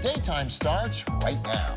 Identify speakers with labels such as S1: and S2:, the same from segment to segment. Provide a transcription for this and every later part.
S1: Daytime starts right now.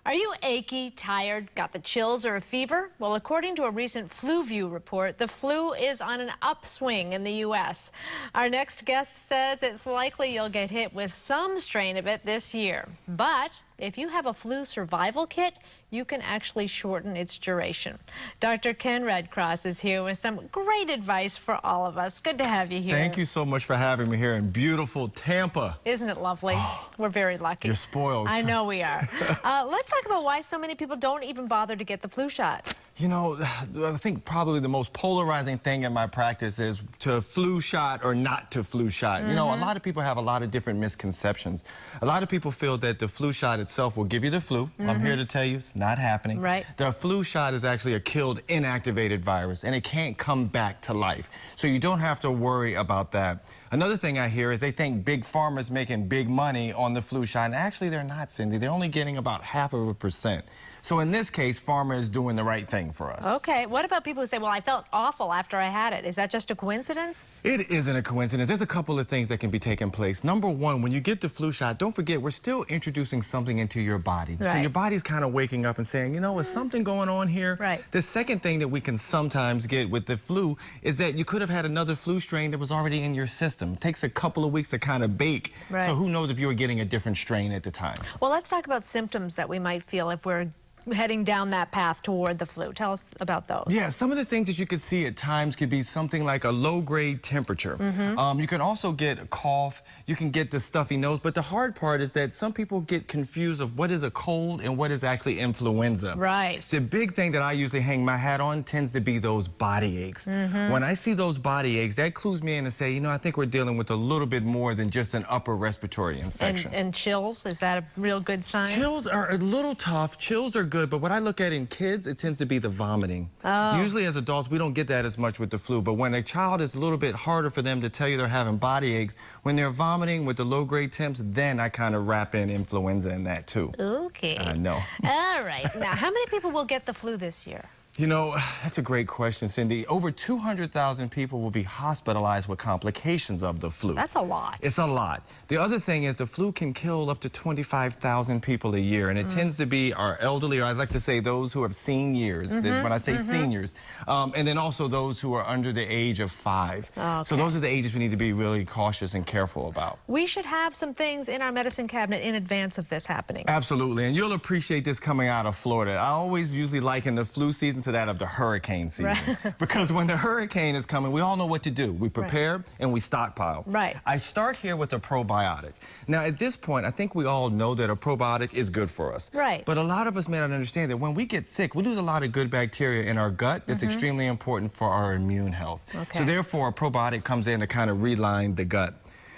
S2: Are you achy, tired, got the chills or a fever? Well, according to a recent FluView report, the flu is on an upswing in the U.S. Our next guest says it's likely you'll get hit with some strain of it this year. But if you have a flu survival kit, you can actually shorten its duration. Dr. Ken Redcross is here with some great advice for all of us. Good to have you here.
S3: Thank you so much for having me here in beautiful Tampa.
S2: Isn't it lovely? We're very lucky.
S3: You're spoiled.
S2: I know we are. Let's talk about why so many people don't even bother to get the flu shot.
S3: You know, I think probably the most polarizing thing in my practice is to flu shot or not to flu shot. You know, a lot of people have a lot of different misconceptions. A lot of people feel that the flu shot itself will give you the flu. I'm here to tell you it's not happening.
S2: Right.
S3: The flu shot is actually a killed, inactivated virus, and it can't come back to life. So you don't have to worry about that. Another thing I hear is they think big pharma's making big money on the flu shot, and actually they're not, Cindy. They're only getting about 0.5%. So in this case, pharma is doing the right thing for us.
S2: Okay. What about people who say, well, I felt awful after I had it? Is that just a coincidence?
S3: It isn't a coincidence. There's a couple of things that can be taking place. Number one, when you get the flu shot, don't forget, we're still introducing something into your body.
S2: Right.
S3: So your body's kind of waking up and saying, you know, is something going on here?
S2: Right.
S3: The second thing that we can sometimes get with the flu is that you could have had another flu strain that was already in your system. It takes a couple of weeks to kind of bake.
S2: Right.
S3: So who knows if you were getting a different strain at the time.
S2: Well, let's talk about symptoms that we might feel if we're heading down that path toward the flu. Tell us about those.
S3: Yeah, some of the things that you could see at times could be something like a low-grade temperature. You can also get a cough. You can get the stuffy nose. But the hard part is that some people get confused of what is a cold and what is actually influenza.
S2: Right.
S3: The big thing that I usually hang my hat on tends to be those body aches. When I see those body aches, that clues me in to say, you know, I think we're dealing with a little bit more than just an upper respiratory infection.
S2: And chills, is that a real good sign?
S3: Chills are a little tough. Chills are good, but what I look at in kids, it tends to be the vomiting. Usually as adults, we don't get that as much with the flu, but when a child is a little bit harder for them to tell you they're having body aches, when they're vomiting with the low-grade temps, then I kind of wrap in influenza in that too.
S2: Okay.
S3: I know.
S2: All right. Now, how many people will get the flu this year?
S3: You know, that's a great question, Cindy. Over 200,000 people will be hospitalized with complications of the flu.
S2: That's a lot.
S3: It's a lot. The other thing is the flu can kill up to 25,000 people a year, and it tends to be our elderly, or I'd like to say those who have seen years. That's when I say seniors. And then also those who are under the age of 5.
S2: Okay.
S3: So those are the ages we need to be really cautious and careful about.
S2: We should have some things in our medicine cabinet in advance of this happening.
S3: Absolutely, and you'll appreciate this coming out of Florida. I always usually liken the flu season to that of the hurricane season.
S2: Right.
S3: Because when the hurricane is coming, we all know what to do. We prepare and we stockpile.
S2: Right.
S3: I start here with a probiotic. Now, at this point, I think we all know that a probiotic is good for us.
S2: Right.
S3: But a lot of us may not understand that when we get sick, we lose a lot of good bacteria in our gut. That's extremely important for our immune health.
S2: Okay.
S3: So therefore, a probiotic comes in to kind of reline the gut.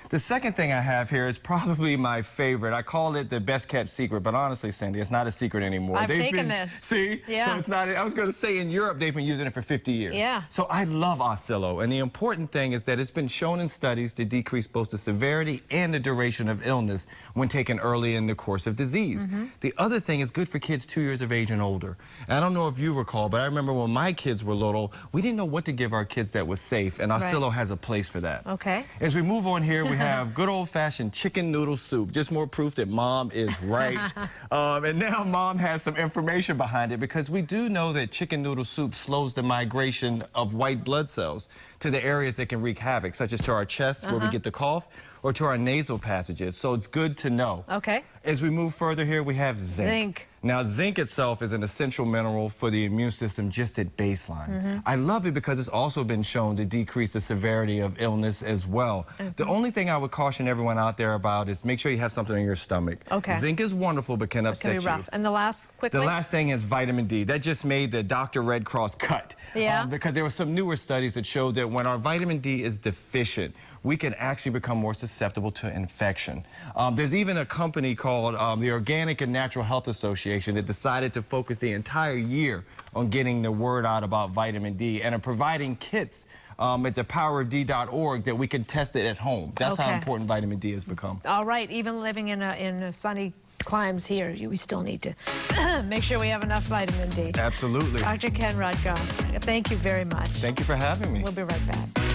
S3: The second thing I have here is probably my favorite. I call it the best kept secret, but honestly, Cindy, it's not a secret anymore.
S2: I've taken this.
S3: See?
S2: Yeah.
S3: So it's not, I was going to say in Europe, they've been using it for 50 years.
S2: Yeah.
S3: So I love Oscillo, and the important thing is that it's been shown in studies to decrease both the severity and the duration of illness when taken early in the course of disease. The other thing is good for kids 2 years of age and older. And I don't know if you recall, but I remember when my kids were little, we didn't know what to give our kids that was safe, and Oscillo has a place for that.
S2: Okay.
S3: As we move on here, we have good old-fashioned chicken noodle soup. Just more proof that Mom is right. And now Mom has some information behind it, because we do know that chicken noodle soup slows the migration of white blood cells to the areas that can wreak havoc, such as to our chest, where we get the cough, or to our nasal passages. So it's good to know.
S2: Okay.
S3: As we move further here, we have zinc.
S2: Zinc.
S3: Now, zinc itself is an essential mineral for the immune system just at baseline. I love it because it's also been shown to decrease the severity of illness as well. The only thing I would caution everyone out there about is make sure you have something in your stomach.
S2: Okay.
S3: Zinc is wonderful, but can upset
S2: It can be rough.
S3: you.
S2: And the last, quickly?
S3: The last thing is vitamin D. That just made the Dr. Redcross cut.
S2: Yeah.
S3: Because there were some newer studies that showed that when our vitamin D is deficient, we can actually become more susceptible to infection. There's even a company called the Organic and Natural Health Association that decided to focus the entire year on getting the word out about vitamin D and are providing kits at thepowerofd.org that we can test it at home. That's how important vitamin D has become.
S2: All right, even living in a sunny climes here, we still need to make sure we have enough vitamin D.
S3: Absolutely.
S2: Dr. Ken Redcross, thank you very much.
S3: Thank you for having me.
S2: We'll be right back.